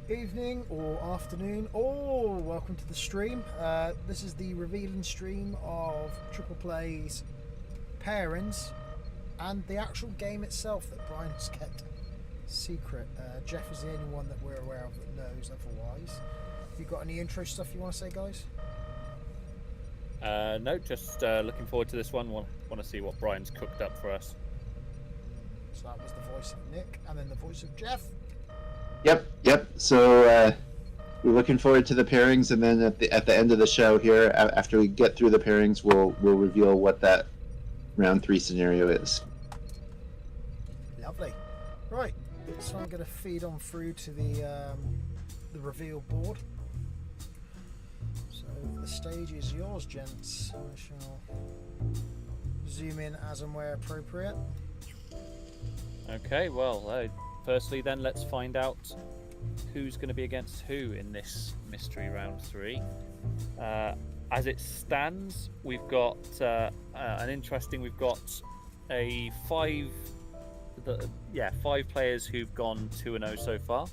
Evening or afternoon, or welcome to the stream. This is the revealing stream of Triple Play's pairings and the actual game itself that Brian's kept secret. Jeff is the only one that we're aware of that knows otherwise. Have you got any intro stuff you want to say, guys? No, just looking forward to this one. Want to see what Brian's cooked up for us. So that was the voice of Nick, and then the voice of Jeff. Yep. So we're looking forward to the pairings, and then at the end of the show here, after we get through the pairings, we'll reveal what that round 3 scenario is. Lovely. Right. So I'm going to feed on through to the reveal board. So the stage is yours, gents. I shall zoom in as and where appropriate. Okay, well, firstly then let's find out who's going to be against who in this mystery round 3. As it stands, we've got we've got a 5 players who've gone 2-0 so far.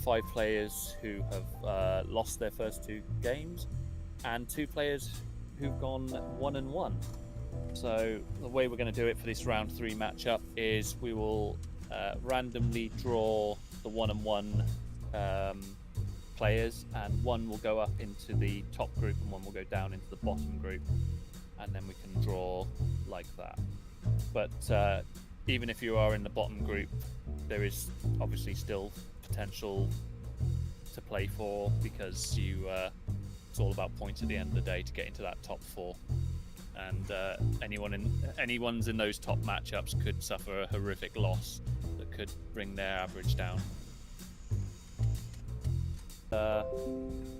5 players who have lost their first 2 games, and 2 players who've gone 1-1. So the way we're going to do it for this round 3 matchup is we will randomly draw the 1-1 players, and one will go up into the top group and one will go down into the bottom group, and then we can draw like that. But even if you are in the bottom group, there is obviously still potential to play for, because it's all about points at the end of the day to get into that top 4. And anyone's in those top matchups could suffer a horrific loss that could bring their average down.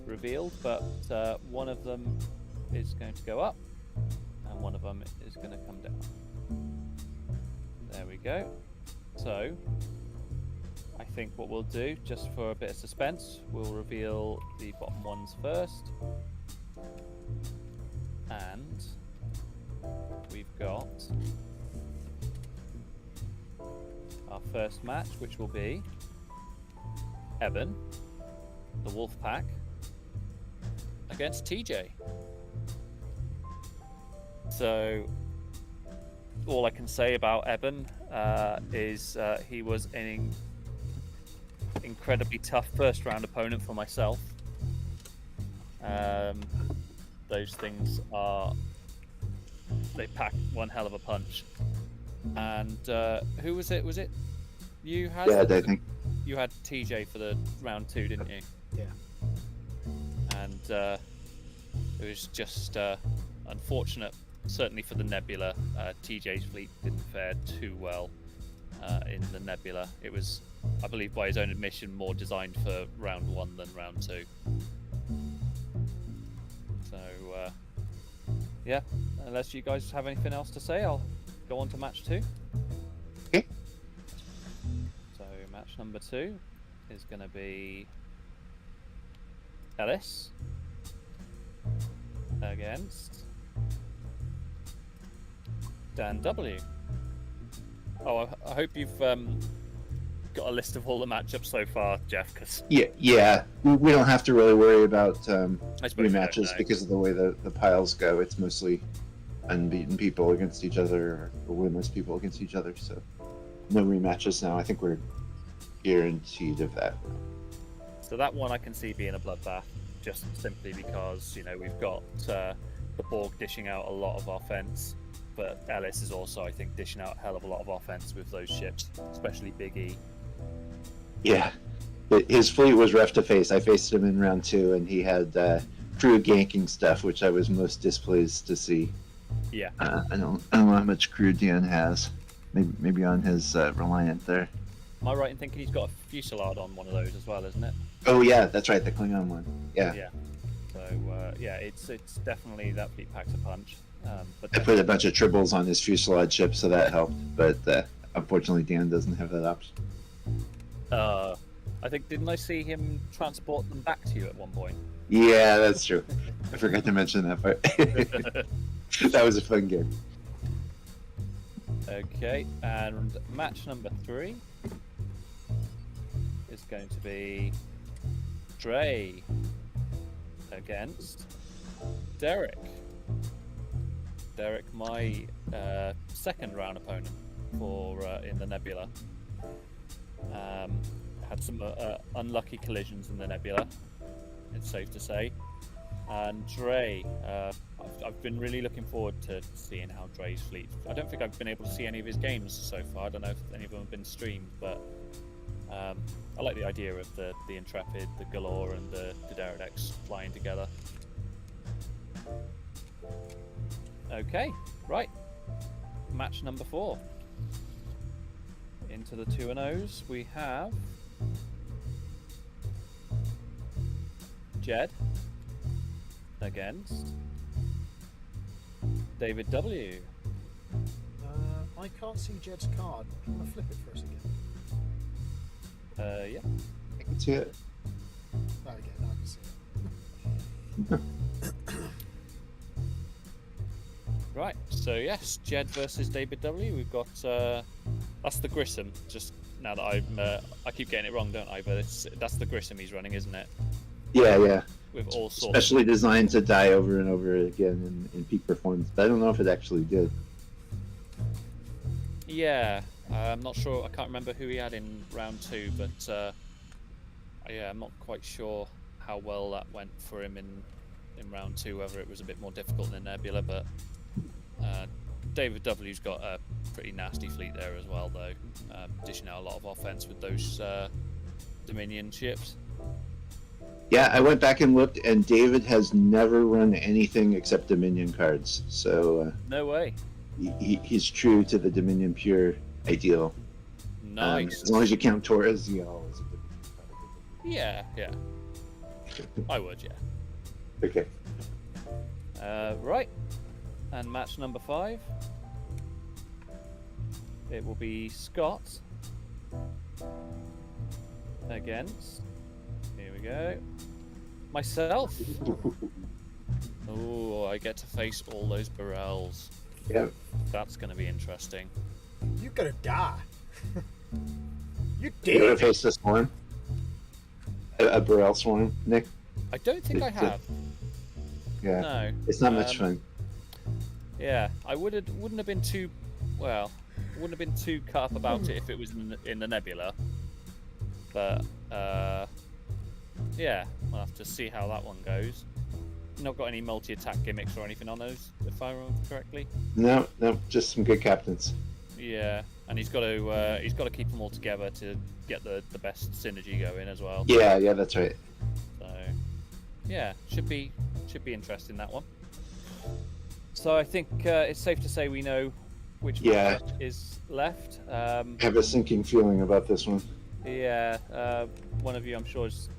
Revealed, but one of them is going to go up and one of them is going to come down. There we go. So I think what we'll do, just for a bit of suspense, we'll reveal the bottom ones first. And we've got our first match, which will be Evan, the Wolf Pack, against TJ. So all I can say about Evan is he was an incredibly tough first round opponent for myself. Those things they pack one hell of a punch. And who was it? Was it you had? Yeah, I think you had TJ for the round 2, didn't you? Yeah. And it was just unfortunate, certainly for the Nebula. TJ's fleet didn't fare too well in the Nebula. It was, I believe, by his own admission, more designed for round 1 than round 2. So, yeah, unless you guys have anything else to say, I'll go on to match 2. Okay. So, match number 2 is going to be Ellis against Dan W. Oh, I hope you've got a list of all the matchups so far, Jeff, because yeah, we don't have to really worry about rematches know. because of the way the piles go. It's mostly unbeaten people against each other, or winless people against each other, so no rematches now. I think we're guaranteed of that. So that one I can see being a bloodbath, just simply because, we've got the Borg dishing out a lot of offense, but Ellis is also, I think, dishing out a hell of a lot of offense with those ships, especially Big E. Yeah, his fleet was rough to face. I faced him in round 2, and he had crew ganking stuff, which I was most displeased to see. Yeah. I don't know how much crew Dan has. Maybe on his Reliant there. Am I right in thinking he's got a fusillade on one of those as well, isn't it? Oh yeah, that's right, the Klingon one. Yeah. Yeah. So it's definitely that fleet packs a punch. But I put a bunch of tribbles on his fuselage ship, so that helped. But unfortunately, Dan doesn't have that option. I think, didn't I see him transport them back to you at one point? Yeah, that's true. I forgot to mention that part. That was a fun game. Okay, and match number 3 is going to be Dre against Derek. Derek, my second round opponent for in the Nebula. Had some unlucky collisions in the Nebula, it's safe to say. And Dre, I've been really looking forward to seeing how Dre's fleet. I don't think I've been able to see any of his games so far. I don't know if any of them have been streamed, but I like the idea of the Intrepid, the Galore, and the Pterodactyls flying together. Okay, right. Match number 4. Into the 2-0s, we have Jed against David W. I can't see Jed's card. Do you want to flip it for us again? Yeah. I can see it. There we go, now I can see it. Right, so yes, Jed versus David W. We've got that's the Grissom. Just now that I keep getting it wrong, don't I? But that's the Grissom he's running, isn't it? Yeah. With all sorts. Especially designed to die over and over again in peak performance. But I don't know if it actually did. Yeah, I'm not sure. I can't remember who he had in round 2, but yeah, I'm not quite sure how well that went for him in round 2. Whether it was a bit more difficult than Nebula, but David W's got a pretty nasty fleet there as well, though, dishing out a lot of offense with those Dominion ships. Yeah, I went back and looked, and David has never run anything except Dominion cards. So No way. he's true to the Dominion Pure ideal. Nice. As long as you count Torres, he always a Dominion card. Yeah. I would, yeah. Okay. Right. And match number 5. It will be Scott against, here we go, myself. Oh, I get to face all those Burrells. Yeah. That's going to be interesting. You're gonna die. You You want did. to face this one? A Burrell Swarm, Nick? I don't think I have. Yeah. No. It's not much fun. Yeah, I wouldn't have been too, well, wouldn't have been too cut up about it if it was in the Nebula. But yeah, we'll have to see how that one goes. Not got any multi-attack gimmicks or anything on those, if I remember correctly. No, just some good captains. Yeah, and he's got to keep them all together to get the best synergy going as well. Yeah, that's right. So yeah, should be interesting, that one. So I think it's safe to say we know which match is left. I have a sinking feeling about this one. Yeah, one of you I'm sure is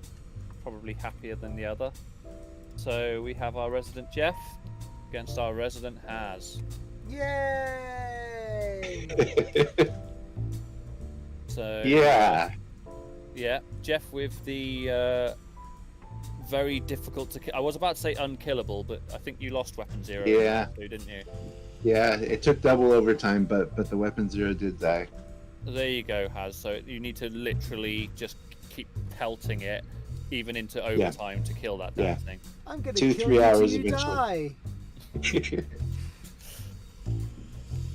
probably happier than the other. So we have our resident Jeff against our resident Haz. Yay! So Yeah. yeah, Jeff with the very difficult to kill. I was about to say unkillable, but I think you lost Weapon Zero. Yeah. Too, didn't you? Yeah, it took double overtime, but the Weapon Zero did die. There you go, Haz. So you need to literally just keep pelting it, even into overtime, to kill that damn thing. I'm gonna 2-3 kill you hours till you eventually. die.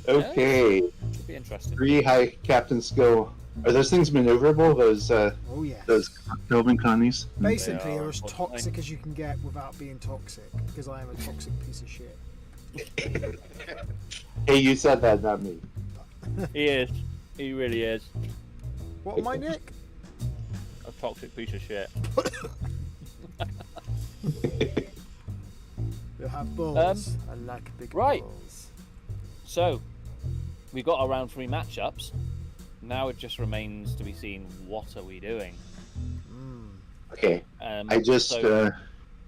Okay. Should be interesting. 3 high captain skill. Are those things maneuverable? Those Oh yeah. those Kelvin Connies? Basically, They are, you're as unfortunately. toxic as you can get without being toxic, because I am a toxic piece of shit. Hey, you said that, not me. He is. He really is. What am I, Nick? A toxic piece of shit. You have balls. I like big right. balls. So, we've got our round 3 matchups. Now it just remains to be seen what are we doing. Okay. I just So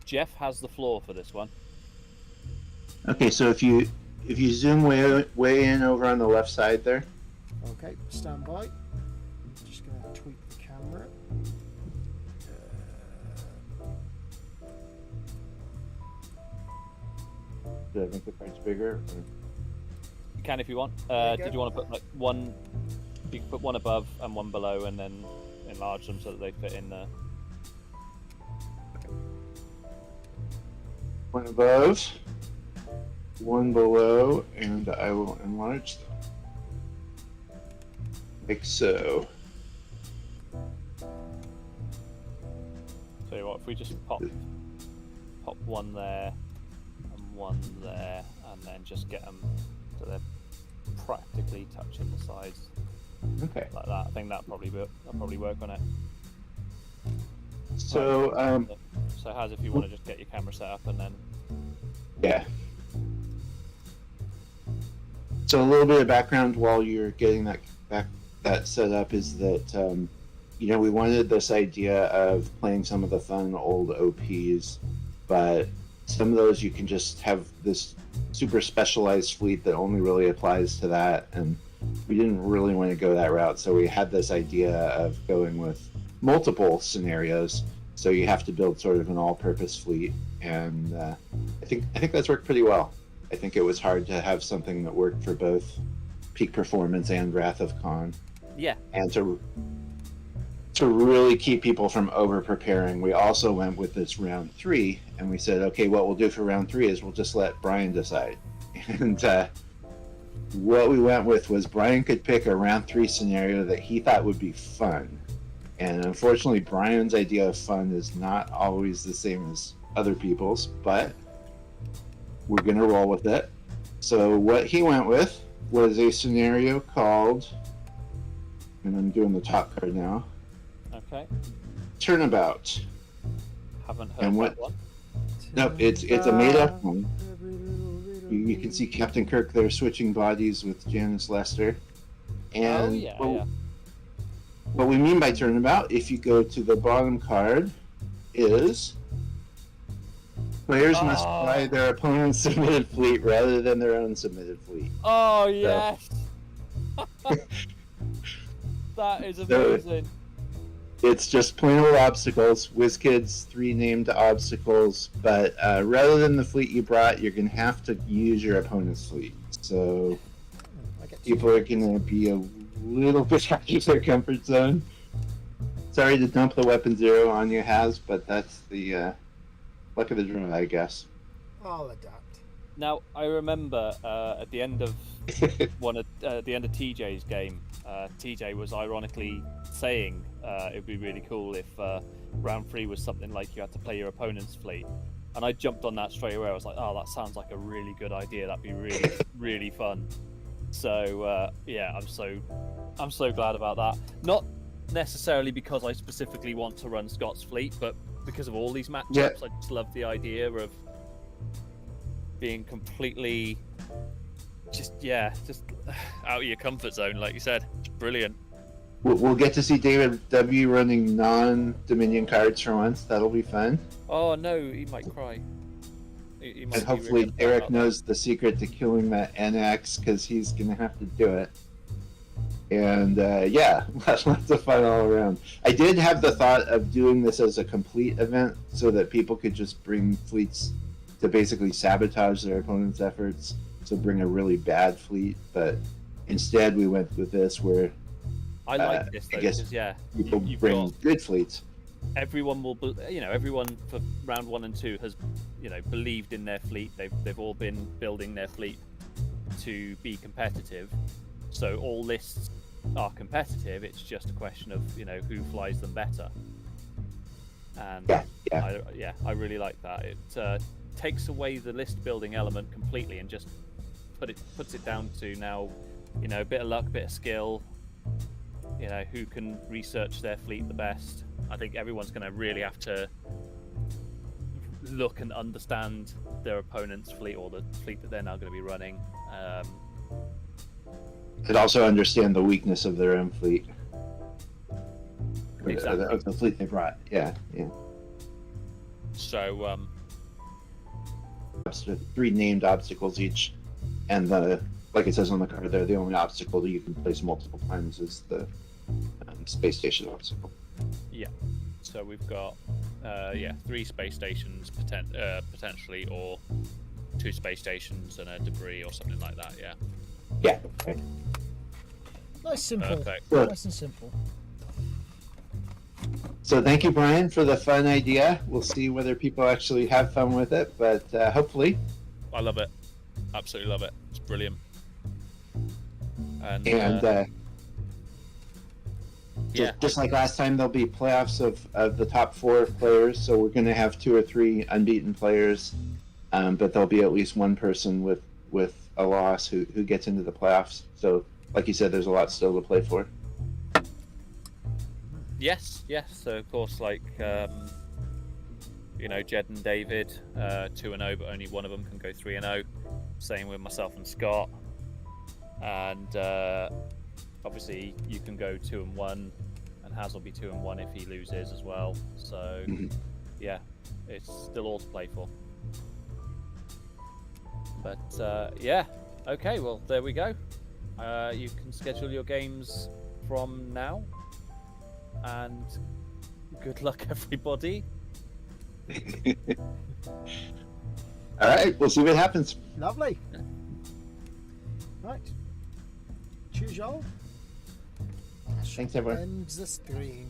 Jeff has the floor for this one. okay. So if you zoom way in over on the left side there. Okay, stand by. Just gonna tweak the camera. Did I make the cards bigger? You can if you want. There you Did go. you want to put like one? You can put one above and one below, and then enlarge them so that they fit in there. One above, one below, and I will enlarge them. Like so. So what if we just pop one there and one there, and then just get them so they're practically touching the sides Okay. like that. I think that'll probably work on it. So So Haz, if you want to just get your camera set up and then yeah. So a little bit of background while you're getting that set up is that we wanted this idea of playing some of the fun old OPs, but some of those you can just have this super specialized fleet that only really applies to that, and we didn't really want to go that route, so we had this idea of going with multiple scenarios, so you have to build sort of an all-purpose fleet, and I think that's worked pretty well. I think it was hard to have something that worked for both Peak Performance and Wrath of Khan. yeah, And to really keep people from over preparing, we also went with this round 3, and we said, okay, what we'll do for round 3 is we'll just let Brian decide. And what we went with was Brian could pick a round 3 scenario that he thought would be fun. And unfortunately, Brian's idea of fun is not always the same as other people's, but we're going to roll with it. So what he went with was a scenario called, and I'm doing the top card now, okay. Turnabout. Haven't heard And that one. Nope, it's a made-up one. You can see Captain Kirk there switching bodies with Janice Lester. And what we mean by turnabout, if you go to the bottom card, is players must fly their opponent's submitted fleet rather than their own submitted fleet. Oh yes. That is amazing. It's just plain old obstacles. WizKids 3 named obstacles, but rather than the fleet you brought, you're going to have to use your opponent's fleet. So people are going to be a little bit out of their comfort zone. Sorry to dump the weapon 0 on you, Haz, but that's the luck of the draw, I guess. I'll adapt. Now I remember at the end of the end of TJ's game, TJ was ironically saying it would be really cool if round 3 was something like you had to play your opponent's fleet, and I jumped on that straight away. I was like, oh, that sounds like a really good idea. That'd be really really fun. So yeah, I'm so glad about that. Not necessarily because I specifically want to run Scott's fleet, but because of all these matchups. Yeah. I just love the idea of being completely just out of your comfort zone, like you said. It's brilliant. We'll get to see David W. running non-Dominion cards for once. That'll be fun. Oh no, he might cry. He might And be hopefully really upset Derek about knows the secret to killing that NX, because he's going to have to do it. And yeah, lots of fun all around. I did have the thought of doing this as a complete event so that people could just bring fleets to basically sabotage their opponent's efforts, so bring a really bad fleet, but instead we went with this where I like this though, because people you've bring got good fleets. everyone will, everyone for round 1 and 2 has, believed in their fleet. They've all been building their fleet to be competitive. So all lists are competitive. It's just a question of who flies them better. And I really like that. It takes away the list building element completely and just puts it down to now, a bit of luck, a bit of skill. Who can research their fleet the best. I think everyone's going to really have to look and understand their opponent's fleet, or the fleet that they're now going to be running. And also understand the weakness of their own fleet. Exactly. Of the fleet they brought. Yeah. So 3 named obstacles each, and like it says on the card there, the only obstacle that you can place multiple times is the space station obstacle. Yeah. So we've got 3 space stations potentially, or 2 space stations and a debris or something like that. Yeah. Yeah. Okay. Nice, simple. Perfect. Nice and simple. So thank you, Brian, for the fun idea. We'll see whether people actually have fun with it, but hopefully. I love it. Absolutely love it. It's brilliant. And yeah, just like last time, there'll be playoffs of the top 4 players. So we're going to have 2 or 3 unbeaten players, but there'll be at least one person with a loss who gets into the playoffs. So, like you said, there's a lot still to play for. yes. So of course, like you know, Jed and David, 2-0, but only one of them can go 3-0. Same with myself and Scott. And obviously, you can go 2-1, and Haz will be 2-1 if he loses as well. So yeah, it's still all to play for. But yeah, okay. Well, there we go. You can schedule your games from now. And good luck, everybody. All right, we'll see what happens. Lovely. Right. Choose y'all. Thanks, everyone. Ends the stream.